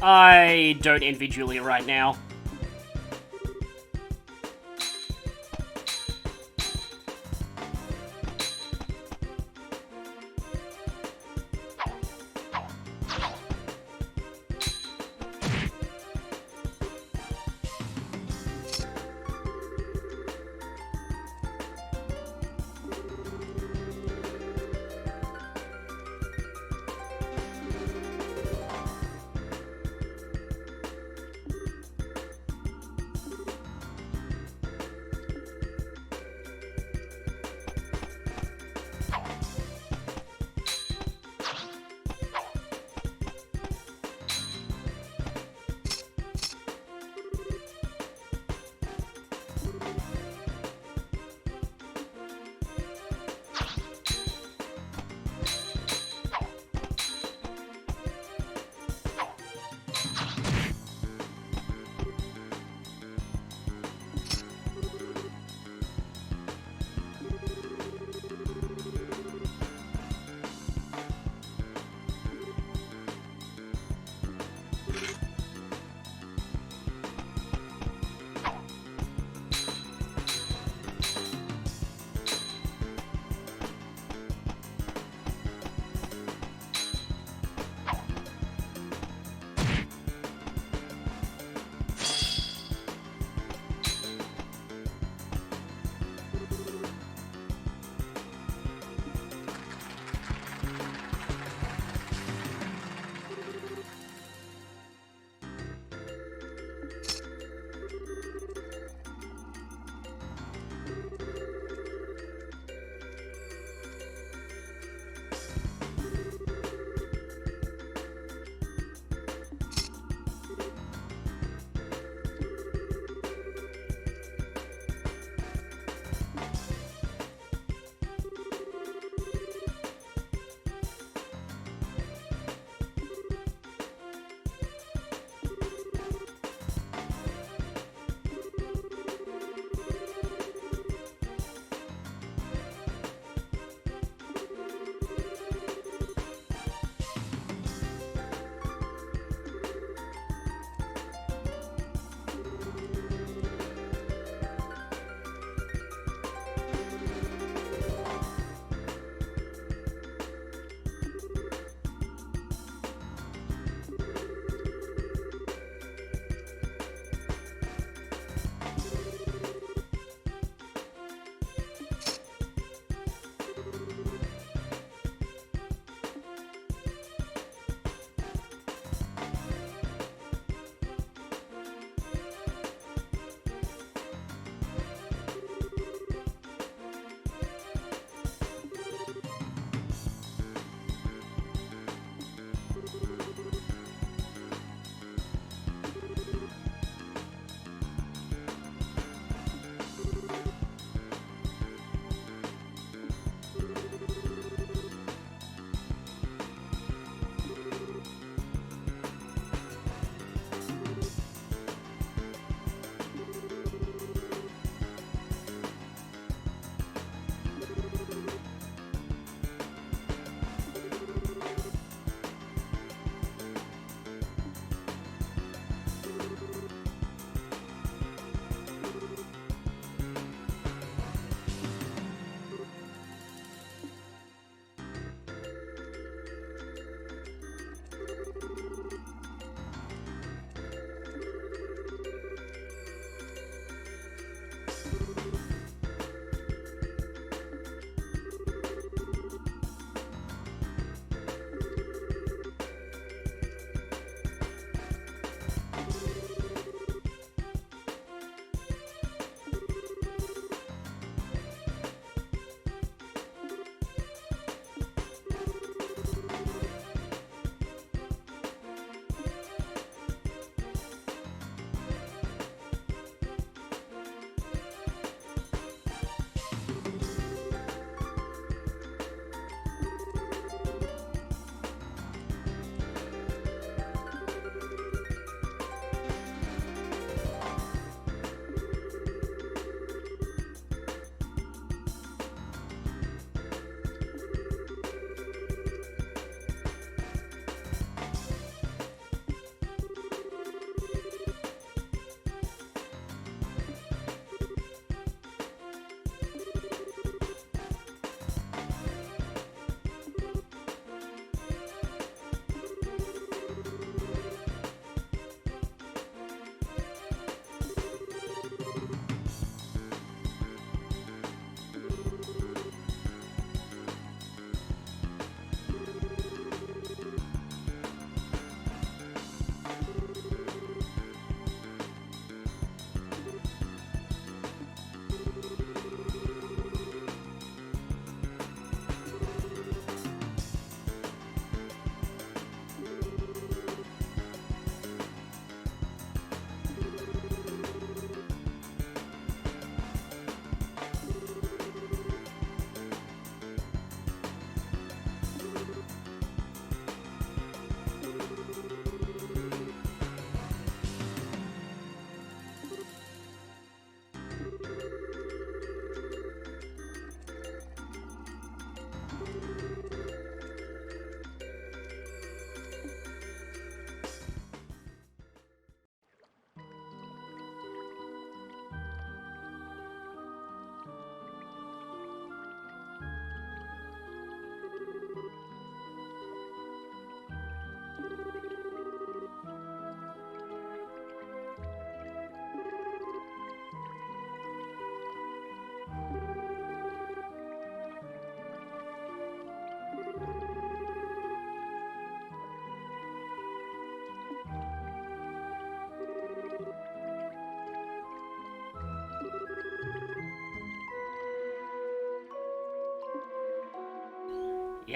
I don't envy Julia right now.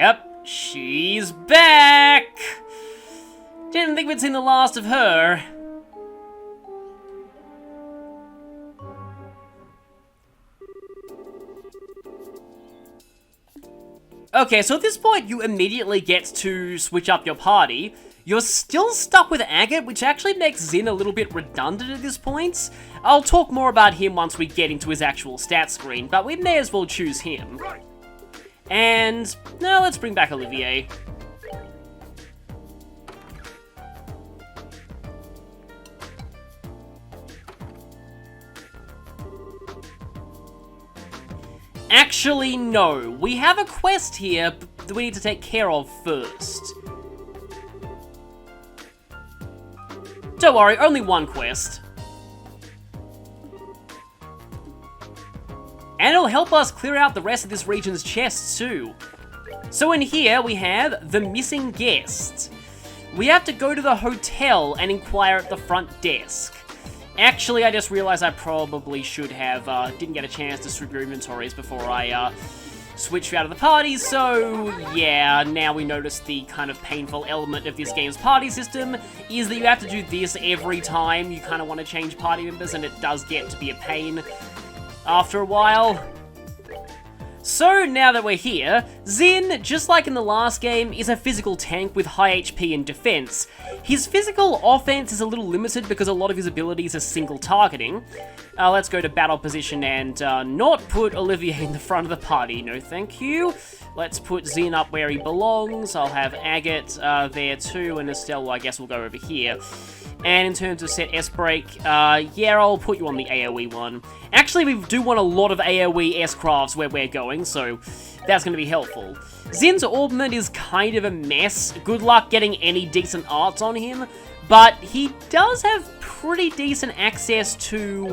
Yep, she's back! Didn't think we'd seen the last of her. Okay, so at this point, you immediately get to switch up your party. You're still stuck with Agate, which actually makes Zin a little bit redundant at this point. I'll talk more about him once we get into his actual stats screen, but we may as well choose him. And now let's bring back Olivier. Actually, no. We have a quest here that we need to take care of first. Don't worry, only one quest. And it'll help us clear out the rest of this region's chests too. So in here we have the missing guest. We have to go to the hotel and inquire at the front desk. Actually, I just realized I probably should have, didn't get a chance to strip your inventories before I, switched you out of the party, so yeah, now we notice the kind of painful element of this game's party system is that you have to do this every time you kind of want to change party members, and it does get to be a pain after a while. So now that we're here, Zin, just like in the last game, is a physical tank with high HP and defense. His physical offense is a little limited because a lot of his abilities are single targeting. Let's go to battle position and not put Olivier in the front of the party, no thank you. Let's put Zin up where he belongs. I'll have Agate there too, and Estelle, well, I guess we'll go over here. And in terms of set S-Break, yeah, I'll put you on the AoE one. Actually, we do want a lot of AoE S-Crafts where we're going, so that's going to be helpful. Zin's Orbment is kind of a mess. Good luck getting any decent arts on him, but he does have pretty decent access to,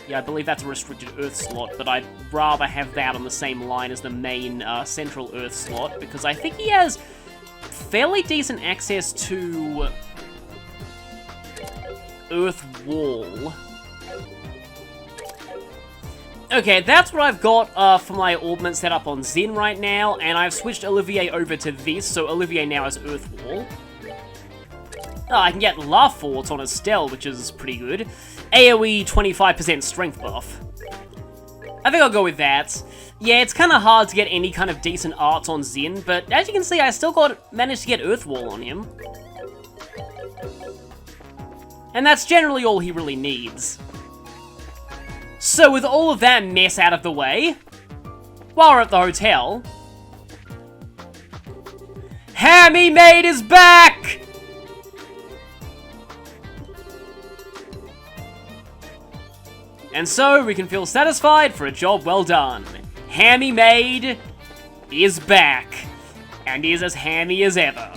yeah, I believe that's a restricted Earth slot, but I'd rather have that on the same line as the main Central Earth slot, because I think he has fairly decent access to Earth Wall. Okay, that's what I've got for my Orbment set up on Zin right now, and I've switched Olivier over to this, so Olivier now has Earth Wall. Oh, I can get La Fort on Estelle, which is pretty good. AoE 25% strength buff. I think I'll go with that. Yeah, it's kind of hard to get any kind of decent arts on Zin, but as you can see, I still managed to get Earth Wall on him. And that's generally all he really needs. So with all of that mess out of the way, while we're at the hotel, Hammy Maid is back! And so we can feel satisfied for a job well done. Hammy Maid is back, and is as hammy as ever.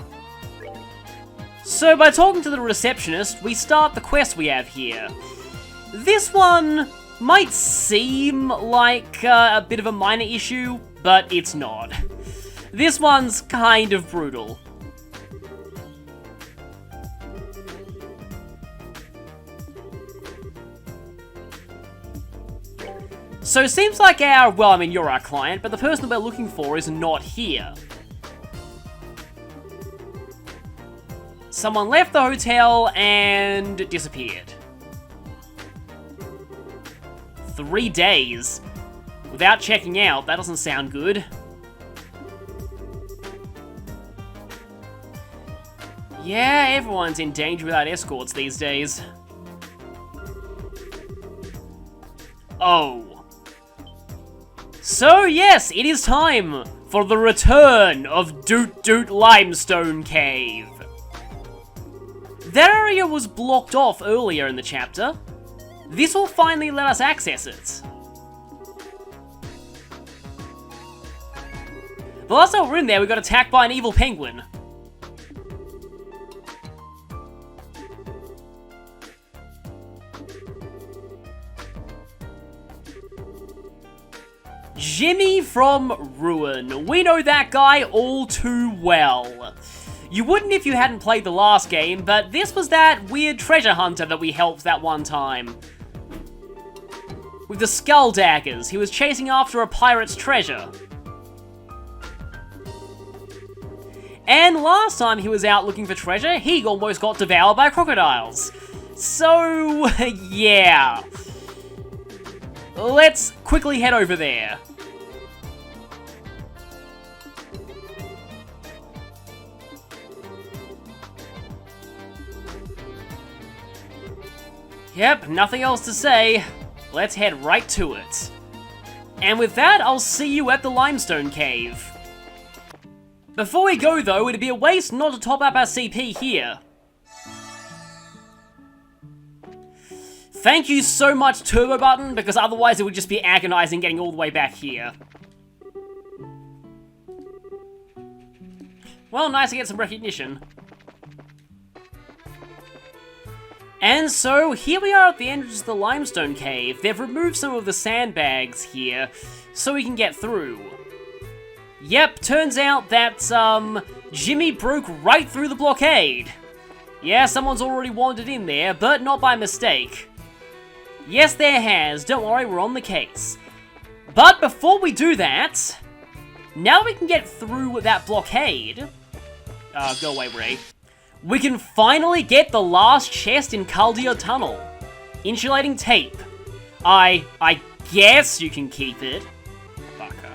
So by talking to the receptionist, we start the quest we have here. This one might seem like a bit of a minor issue, but it's not. This one's kind of brutal. So it seems like well, I mean, you're our client, but the person that we're looking for is not here. Someone left the hotel and disappeared. 3 days without checking out, that doesn't sound good. Yeah, everyone's in danger without escorts these days. Oh. So yes, it is time for the return of Doot Limestone Cave. That area was blocked off earlier in the chapter. This will finally let us access it. The last time we were in there, we got attacked by an evil penguin. Jimmy from Ruin. We know that guy all too well. You wouldn't if you hadn't played the last game, but this was that weird treasure hunter that we helped that one time. With the skull daggers, he was chasing after a pirate's treasure. And last time he was out looking for treasure, he almost got devoured by crocodiles. So, yeah. Let's quickly head over there. Yep, nothing else to say. Let's head right to it. And with that, I'll see you at the Limestone Cave. Before we go though, it'd be a waste not to top up our CP here. Thank you so much, Turbo Button, because otherwise it would just be agonizing getting all the way back here. Well, nice to get some recognition. And so, here we are at the entrance of the Limestone Cave. They've removed some of the sandbags here, so we can get through. Yep, turns out that, Jimmy broke right through the blockade. Yeah, someone's already wandered in there, but not by mistake. Yes, there has. Don't worry, we're on the case. But before we do that, now we can get through that blockade. Go away, Ray. We can finally get the last chest in Caldia Tunnel. Insulating tape. I guess you can keep it. Fucker.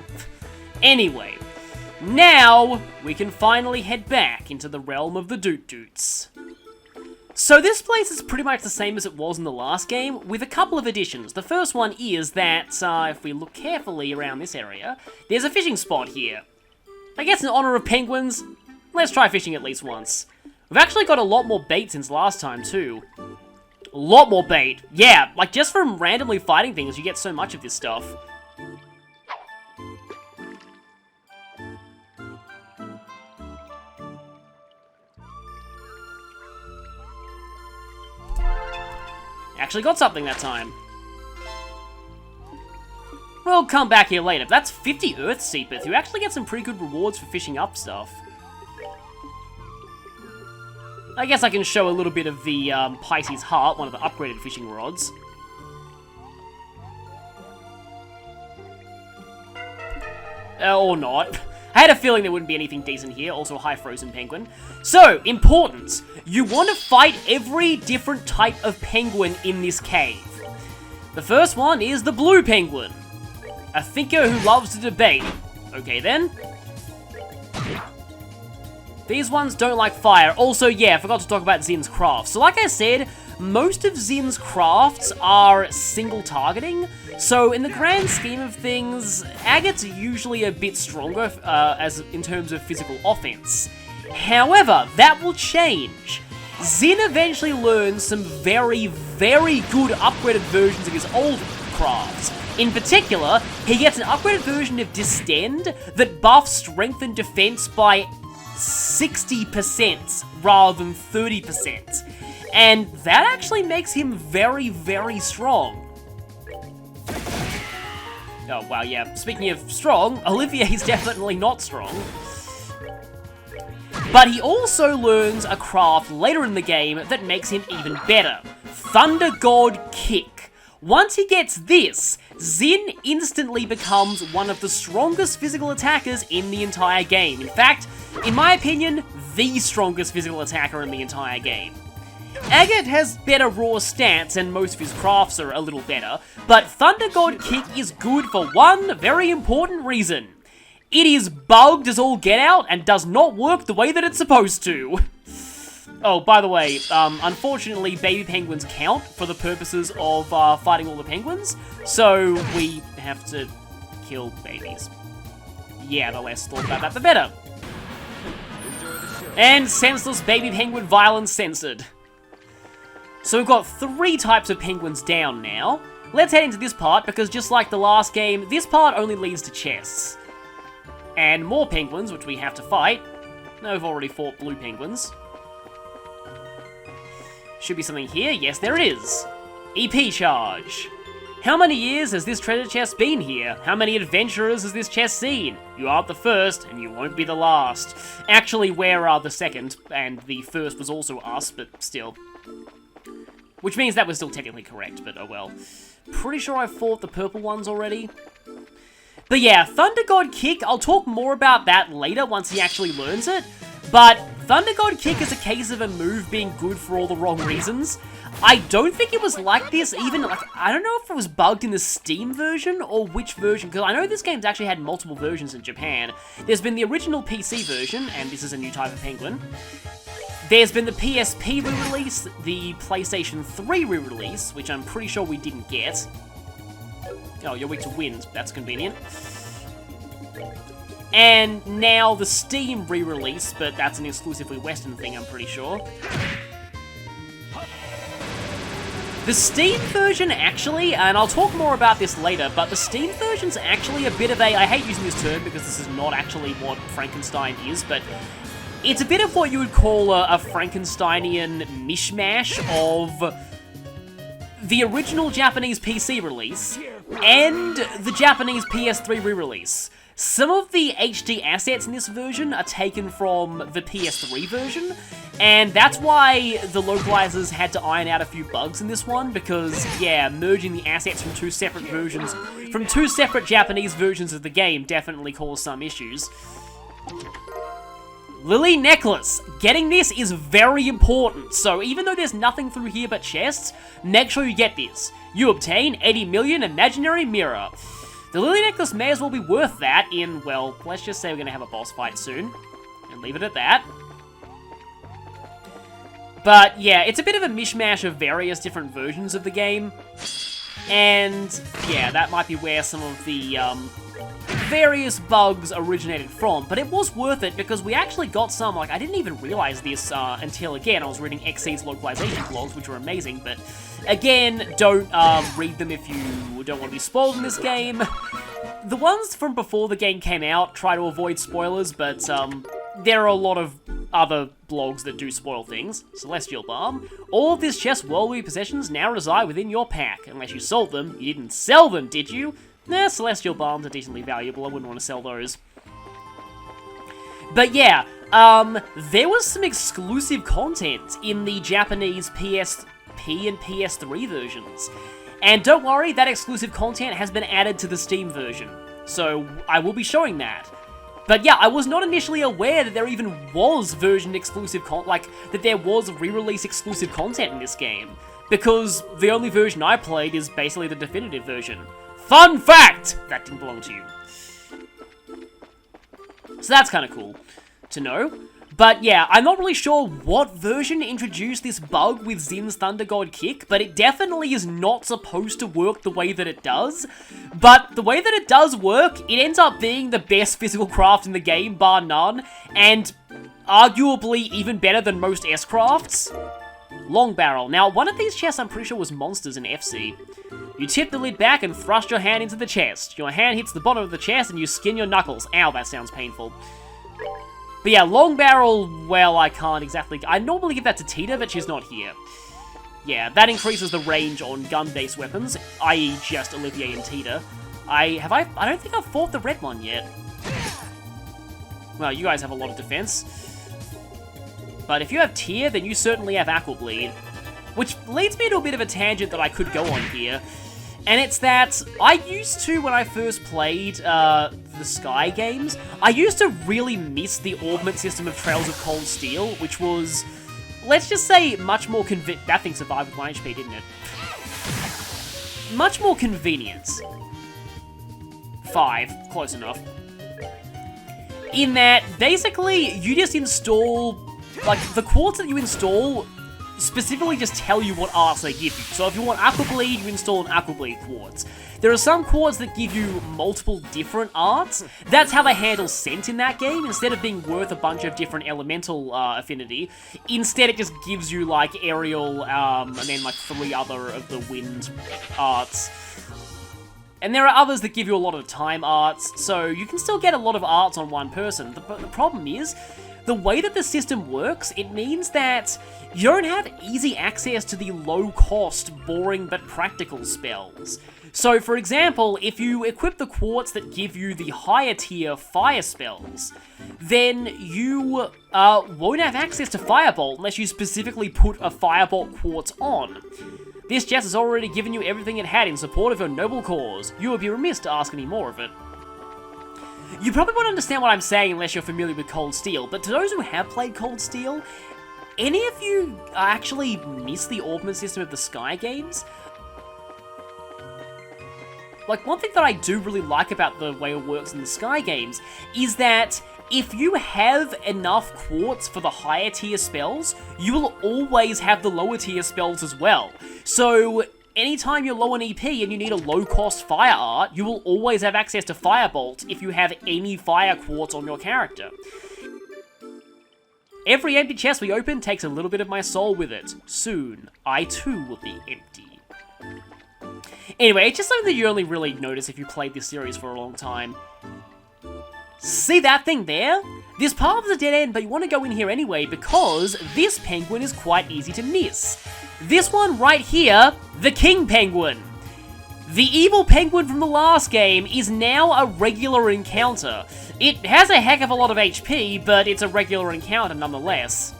Anyway, now we can finally head back into the realm of the Doots. So this place is pretty much the same as it was in the last game, with a couple of additions. The first one is that, if we look carefully around this area, there's a fishing spot here. I guess in honor of penguins, let's try fishing at least once. We've actually got a lot more bait since last time, too. A lot more bait. Yeah, like, just from randomly fighting things, you get so much of this stuff. Actually got something that time. We'll come back here later. That's 50 Earth Seepeth. You actually get some pretty good rewards for fishing up stuff. I guess I can show a little bit of the Pisces Heart, one of the upgraded fishing rods. Or not. I had a feeling there wouldn't be anything decent here, also a high frozen penguin. So, important! You want to fight every different type of penguin in this cave. The first one is the blue penguin. A thinker who loves to debate. Okay then. These ones don't like fire. Also, yeah, I forgot to talk about Zin's crafts. So like I said, most of Zin's crafts are single targeting. So in the grand scheme of things, agates are usually a bit stronger as in terms of physical offense. However, that will change. Zin eventually learns some very, very good upgraded versions of his old crafts. In particular, he gets an upgraded version of Distend that buffs strength and defense by 60% rather than 30%. And that actually makes him very, very strong. Oh, wow, yeah. Speaking of strong, Olivier's definitely not strong. But he also learns a craft later in the game that makes him even better. Thunder God Kick. Once he gets this, Zin instantly becomes one of the strongest physical attackers in the entire game. In fact, in my opinion, the strongest physical attacker in the entire game. Agate has better raw stats and most of his crafts are a little better, but Thunder God Kick is good for one very important reason. It is bugged as all get out and does not work the way that it's supposed to. Oh, by the way, unfortunately, baby penguins count for the purposes of fighting all the penguins, so we have to kill babies. Yeah, the less thought about that, the better. And senseless baby penguin violence censored. So we've got 3 types of penguins down now. Let's head into this part, because just like the last game, this part only leads to chests. And more penguins, which we have to fight. No, we've already fought blue penguins. Should be something here. Yes, there is. EP charge. How many years has this treasure chest been here? How many adventurers has this chest seen? You aren't the first, and you won't be the last. Actually, we're the second, and the first was also us, but still. Which means that was still technically correct, but oh well. Pretty sure I fought the purple ones already. But yeah, Thunder God Kick, I'll talk more about that later once he actually learns it. But Thunder God Kick is a case of a move being good for all the wrong reasons. I don't think it was like this even, like, I don't know if it was bugged in the Steam version or which version, because I know this game's actually had multiple versions in Japan. There's been the original PC version, and this is a new type of penguin. There's been the PSP re-release, the PlayStation 3 re-release, which I'm pretty sure we didn't get. Oh, you're weak to wind, that's convenient. And now the Steam re-release, but that's an exclusively Western thing, I'm pretty sure. The Steam version actually, and I'll talk more about this later, but the Steam version's actually a bit of a, I hate using this term because this is not actually what Frankenstein is, but it's a bit of what you would call a Frankensteinian mishmash of the original Japanese PC release and the Japanese PS3 re-release. Some of the HD assets in this version are taken from the PS3 version, and that's why the localizers had to iron out a few bugs in this one, because, yeah, merging the assets from two separate versions, from two separate Japanese versions of the game definitely caused some issues. Lily Necklace. Getting this is very important, so even though there's nothing through here but chests, make sure you get this. You obtain 80 million imaginary mirror. The Lily Necklace may as well be worth that in, well, let's just say we're going to have a boss fight soon, and leave it at that. But, yeah, it's a bit of a mishmash of various different versions of the game, and, yeah, that might be where some of the, various bugs originated from, but it was worth it because we actually got some, like, I didn't even realize this until, again, I was reading Xseed's localization blogs, which were amazing, but, again, don't read them if you don't want to be spoiled in this game. The ones from before the game came out try to avoid spoilers, but, there are a lot of other blogs that do spoil things. Celestial Balm. All of this chest's worldly possessions now reside within your pack. Unless you sold them, you didn't sell them, did you? Nah, Celestial Balms are decently valuable, I wouldn't want to sell those. But yeah, there was some exclusive content in the Japanese PSP and PS3 versions. And don't worry, that exclusive content has been added to the Steam version. So, I will be showing that. But yeah, I was not initially aware that there even was version exclusive that there was re-release exclusive content in this game. Because the only version I played is basically the definitive version. Fun fact! That didn't belong to you. So that's kind of cool to know. But yeah, I'm not really sure what version introduced this bug with Zin's Thunder God Kick, but it definitely is not supposed to work the way that it does. But the way that it does work, it ends up being the best physical craft in the game, bar none, and arguably even better than most S-crafts. Long Barrel. Now, one of these chests I'm pretty sure was monsters in FC. You tip the lid back and thrust your hand into the chest. Your hand hits the bottom of the chest and you skin your knuckles. Ow, that sounds painful. But yeah, Long Barrel, well, I can't exactly... I normally give that to Tita, but she's not here. Yeah, that increases the range on gun-based weapons, i.e. just Olivier and Tita. I don't think I've fought the red one yet. Well, you guys have a lot of defense. But if you have Tear, then you certainly have Aqua Bleed. Which leads me to a bit of a tangent that I could go on here. And it's that I used to, when I first played the Sky games, I used to really miss the augment system of Trails of Cold Steel, which was, let's just say, much more that thing survived with 1 HP, didn't it? Much more convenient. 5, close enough. In that, basically, you just install, like, the quartz that you install specifically just tell you what arts they give you. So if you want Aqua Bleed, you install an Aqua Bleed quartz. There are some quartz that give you multiple different arts. That's how they handle Scent in that game. Instead of being worth a bunch of different elemental affinity, instead it just gives you, like, aerial, and then, like, 3 other of the wind arts. And there are others that give you a lot of time arts, so you can still get a lot of arts on one person. The problem is, the way that the system works, it means that you don't have easy access to the low-cost, boring but practical spells. So, for example, if you equip the quartz that give you the higher tier fire spells, then you won't have access to Firebolt unless you specifically put a Firebolt quartz on. This chest has already given you everything it had in support of your noble cause. You would be remiss to ask any more of it. You probably won't understand what I'm saying unless you're familiar with Cold Steel, but to those who have played Cold Steel, any of you actually miss the Augment system of the Sky games? Like, one thing that I do really like about the way it works in the Sky games is that if you have enough quartz for the higher tier spells, you will always have the lower tier spells as well. So, anytime you're low on EP and you need a low-cost fire art, you will always have access to Firebolt if you have any fire quartz on your character. Every empty chest we open takes a little bit of my soul with it. Soon, I too will be empty. Anyway, it's just something that you only really notice if you played this series for a long time. See that thing there? This path is a dead end, but you want to go in here anyway because this penguin is quite easy to miss. This one right here, the King Penguin. The evil penguin from the last game is now a regular encounter. It has a heck of a lot of HP, but it's a regular encounter nonetheless.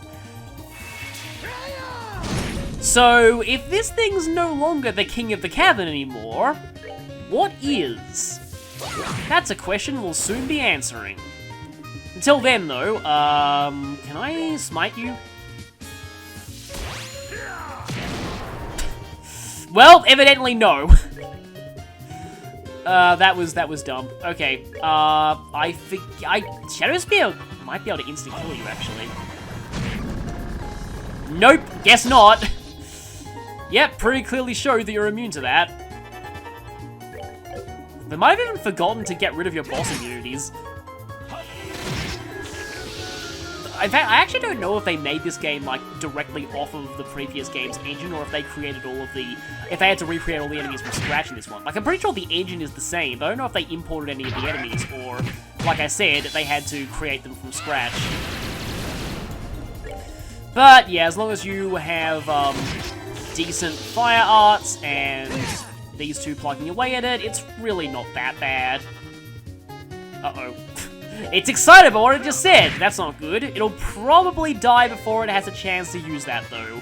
So, if this thing's no longer the king of the cavern anymore, what is? That's a question we'll soon be answering. Until then, though, can I smite you? Well, evidently no. That was dumb. Okay, Shadow Spear might be able to instant kill you, actually. Nope, guess not. Yep, pretty clearly showed that you're immune to that. They might have even forgotten to get rid of your boss immunities. In fact, I actually don't know if they made this game, like, directly off of the previous game's engine, or if they created all of the... if they had to recreate all the enemies from scratch in this one. Like, I'm pretty sure the engine is the same, but I don't know if they imported any of the enemies, or, like I said, they had to create them from scratch. But, yeah, as long as you have, decent fire arts, and these two plugging away at it, it's really not that bad. Uh-oh. It's excited about what it just said. That's not good. It'll probably die before it has a chance to use that, though.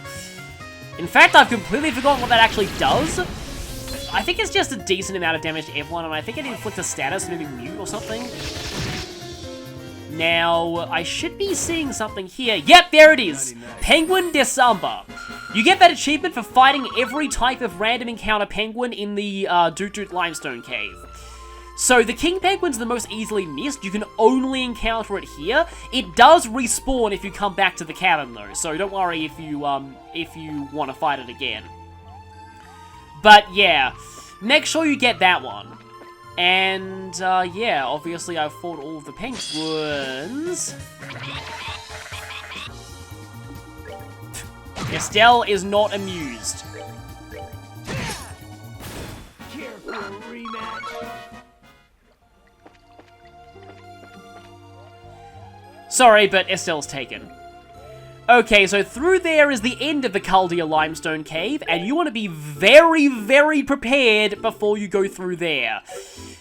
In fact, I've completely forgotten what that actually does. I think it's just a decent amount of damage to everyone, and I think it inflicts a status, maybe mute or something. Now, I should be seeing something here. Yep, there it is. Penguin de Samba. You get that achievement for fighting every type of random encounter penguin in the Doots Limestone Cave. So the King Penguin's the most easily missed. You can only encounter it here. It does respawn if you come back to the cavern, though, so don't worry if you want to fight it again. But yeah, make sure you get that one. And yeah, obviously I've fought all of the penguins. Estelle is not amused. Sorry, but Estelle's taken. Okay, so through there is the end of the Caldia Limestone Cave, and you want to be very, very prepared before you go through there.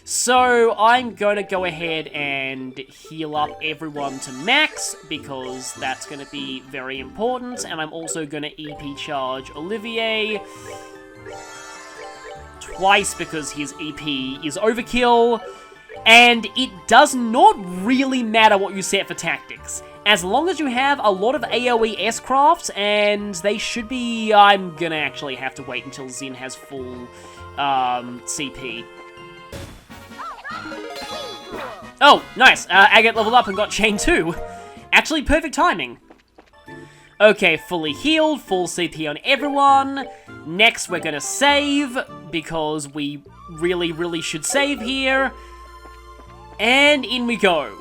So, I'm going to go ahead and heal up everyone to max, because that's going to be very important, and I'm also going to EP charge Olivier twice because his EP is overkill. And it does not really matter what you set for tactics. As long as you have a lot of AoE S-crafts, and they should be... I'm gonna actually have to wait until Xin has full CP. Oh, nice. Agate leveled up and got Chain 2. Actually, perfect timing. Okay, fully healed, full CP on everyone. Next, we're gonna save, because we really, really should save here. And in we go.